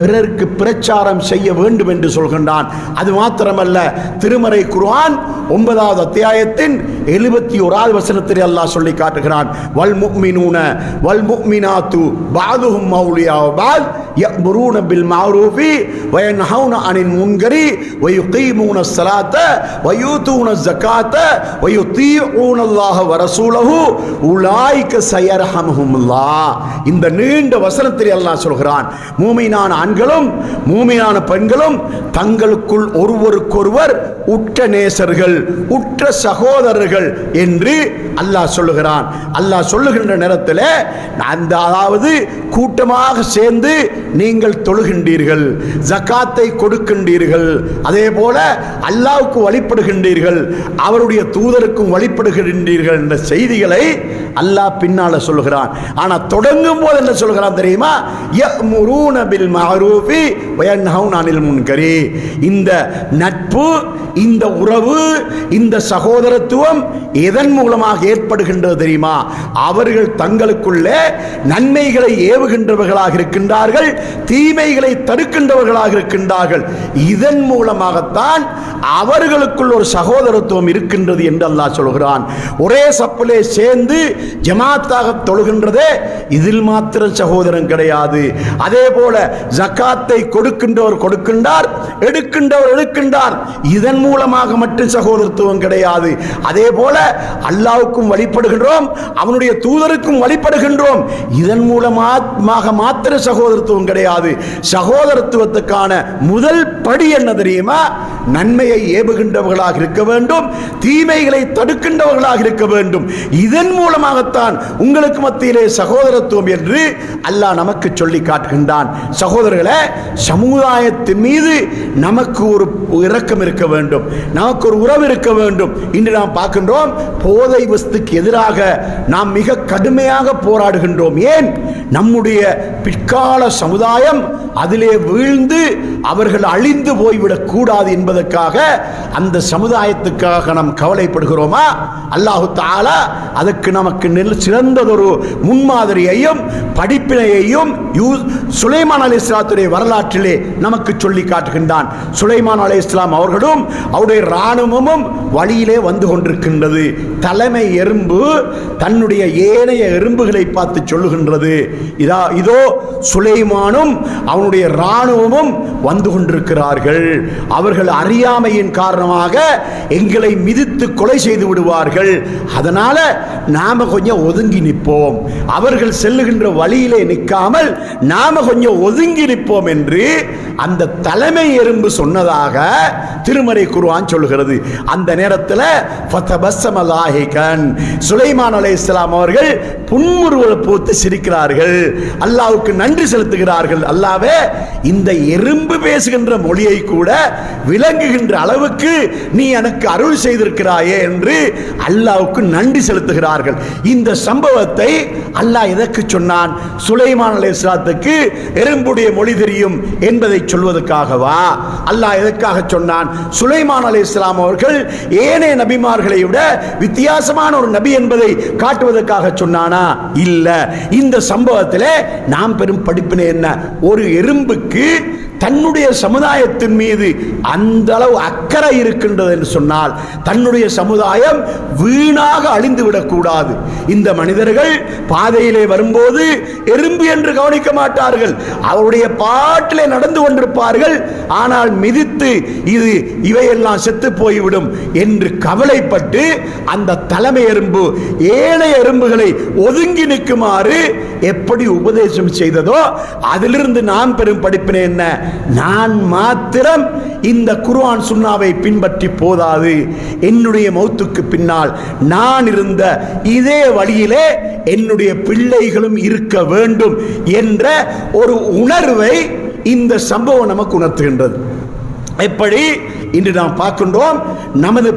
பிறருக்கு பிரச்சாரம் செய்ய வேண்டும் என்று சொல்கின்றான். அது மாத்திரமல்ல, திருமறை குர்ஆன் 9வது அத்தியாயத்தின் 71வது வசனத்தில் அல்லாஹ் சொல்லி காட்டுகிறான், வல் முஃமினூன வல் முஃமினாத்து பஅதுஹும் அவுலியாஉ பஅத் யஅமுரூன பில் மஅரூஃபி வ யன்ஹவுன அனில் முன்கரி வ யுகீமூனஸ் ஸலாத்த வ யூதூனஸ் ஸகாத்த வ யுதீஊனல்லாஹ வ ரசூலஹு உலாயிக ஸயர்ஹமுஹுமுல்லாஹ். இந்த நீண்ட வசனத்தில் அல்லாஹ் சொல்கிறான், மூமினான ஆண்களும் மூமினான பெண்களும் தங்களுக்குள் ஒருவருக்கொருவர் உற்ற நேசர்கள், உற்ற சகோதரர்கள் என்று அல்லாஹ் சொல்லுகிறான். அல்லாஹ் சொல்லுகின்ற நேரத்தில் அதாவது கூட்டமாக சேர்ந்து நீங்கள் தொழுகின்றீர்கள், ஜகாத்தை கொடுக்கின்றீர்கள், அதே போல அல்லாஹ்வுக்கு வழிபடுகின்றீர்கள், அவருடைய தூதருக்கும் வழிபடுகின்றீர்கள் என்ற செய்திகளை அல்லாஹ் பின்னால சொல்லுகிறான். ஆனா தொடங்கும் போது என்ன சொல்கிறான் தெரியுமா? யஅமுரூன பில் மஅரூஃபி வ யன்ஹவுன அனில் முன்கரி. இந்த நட்பு, இந்த உறவு, இந்த சகோதரத்துவம் எதன் மூலமாக ஏற்படுகின்றது தெரியுமா? அவர்கள் தங்களுக்குள்ளே நன்மைகளை ஏவுகின்றவர்களாக இருக்கின்றார்கள், தீமைகளை தடுக்கின்றவர்களாக இருக்கின்றார்கள். இதன் மூலமாகத்தான் அவர்களுக்குள் ஒரு சகோதரத்துவம் இருக்கின்றது என்று அல்லாஹ் சொல்கிறான். ஒரே சப்பிலே சேர்ந்து ஜமாத்தாக தொழுகின்றதே இதில் மாத்திரம் சகோதரன் கிடையாது. அதே போல ஜகாத்தை கொடுக்கின்றவர் கொடுக்கின்றார், எடுக்கின்றவர் எடுக்கின்றார், இதன் மூலமாக மட்டும் சகோதரத்துவம் கிடையாது. அதே போல அல்லாஹ்வுக்கும் வழிபடுகின்றோம், அவனுடைய தூதருக்கும் வழிபடுகின்றோம், இதன் மூலமாக மாத்திர சகோதரத்துவம் கிடையாது. சகோதரத்துவத்துக்கான முதல் படி என்ன தெரியுமா? நன்மையை ஏவுகின்றவர்களாக இருக்க வேண்டும், தீமைகளை தடுக்கின்றவர்களாக இருக்க வேண்டும். இதன் மூலமாகத்தான் உங்களுக்கு மத்தியிலே சகோதரத்துவம் என்று அல்லாஹ் நமக்கு சொல்லி காட்டுகின்றான். சகோதரர்களே, சமுதாயத்தின் மீது நமக்கு ஒரு இரக்கம் இருக்க வேண்டும், நமக்கு ஒரு உறவு இருக்க வேண்டும். இன்று நாம் பார்க்கின்றோம், போதை வஸ்துக்கு எதிராக நாம் மிக கடுமையாக போராடுகின்றோம். ஏன்? நம்முடைய பிற்கால சமுதாயம் அதிலே வீழ்ந்து அவர்கள் அழிந்து போய்விடக் கூடாது என்பதற்காக, அந்த சமுதாயத்துக்காக நாம் கவலைப்படுகிறோமா? அல்லாஹு தஆலா அதற்கு நமக்கு சிறந்ததொரு முன்மாதிரியையும் படிப்பினையையும் சுலைமான் அலைஹிஸ்ஸலாத்துடைய வரலாற்றிலே நமக்கு சொல்லி காட்டுகின்றான். சுலைமான் அலைஹிஸ்ஸலாம் அவர்களும் அவருடைய இராணுவமும் வழியிலே வந்து கொண்டிருக்கின்றது. தலைமை எறும்பு தன்னுடைய ஏனைய எறும்புகளை பார்த்து சொல்லுகின்றது, இதோ சுலைமானும் அவனுடைய இராணுவமும் வந்து கொண்டிருக்கிறார்கள், அவர்கள் அறியாமையின் காரணமாக எங்களை மிதித்து கொலை செய்து விடுவார்கள், அதனால நாம கொஞ்சம் ஒதுங்கி நிற்போம், அவர்கள் செல்லுகின்ற வழியிலே நிற்காமல் நாம கொஞ்சம் ஒதுங்கி நிற்போம் என்று அந்த தலைமை எறும்பு சொன்னதாக திருமறை குர்ஆன் சொல்லுகிறது. அந்த நேரத்தில் ஃபதபஸ்ஸம லாஹிகன், சுலைமான் அலைஹிஸ்ஸலாம் அவர்கள் புன்முறுவல் பூத்து சிரிக்கிறார்கள், அல்லாஹ்வுக்கு நன்றி செலுத்துகிறார்கள். அல்லாஹ்வே, இந்த எறும்பு பேசுகின்ற மொழியை கூட விளங்குகின்ற அளவுக்கு நீ எனக்கு அருள் செய்திருக்கிறாயே என்று அல்லாஹ்வுக்கு நன்றி செலுத்துகிறார்கள். இந்த சம்பவத்தை அல்லாஹ் எதற்கு சொன்னான்? சுலைமான் அலைஹிஸ்ஸலாத்துக்கு எறும்புடைய மொழி தெரியும் என்பதை சொல்வதற்காகவா? அல்லாஹ் எதற்காக சொன்னான்? சுலைமான் அலைஹிஸ்ஸலாம் அவர்கள் ஏனைய நபிமார்களை விட வித்தியாசமான ஒரு நபி என்பதை காட்டுவதற்காக சொன்னானா? இல்ல. இந்த சம்பவத்திலே நாம் பெரும் படிப்பினை என்ன? ஒரு எறும்புக்கு தன்னுடைய சமுதாயத்தின் மீது அந்த அளவு அக்கறை இருக்கின்றது என்று சொன்னால், தன்னுடைய சமுதாயம் வீணாக அழிந்து விடக்கூடாது. இந்த மனிதர்கள் பாதையிலே வரும்போது எறும்பு என்று கவனிக்க மாட்டார்கள், அவருடைய பாட்டிலே நடந்து கொண்டிருப்பார்கள். ஆனால் மிதித்து இவையெல்லாம் செத்து போய்விடும் என்று கவலைப்பட்டு அந்த தலைமை எறும்பு ஏனைய எறும்புகளை ஒதுங்கி நிற்குமாறு எப்படி உபதேசம் செய்ததோ, அதிலிருந்து நாம் பெரும் படிப்பினை என்ன? நான் மாத்திரம் இந்த குர்ஆன் சுன்னாவை பின்பற்றி போதாது, என்னுடைய மௌத்துக்கு பின்னால் நான் இருந்த இதே வழியிலே என்னுடைய பிள்ளைகளும் இருக்க வேண்டும் என்ற ஒரு உணர்வை இந்த சம்பவம் நமக்கு உணர்த்துகின்றது. எப்படி இன்று நாம் பார்க்கின்றோம், நமது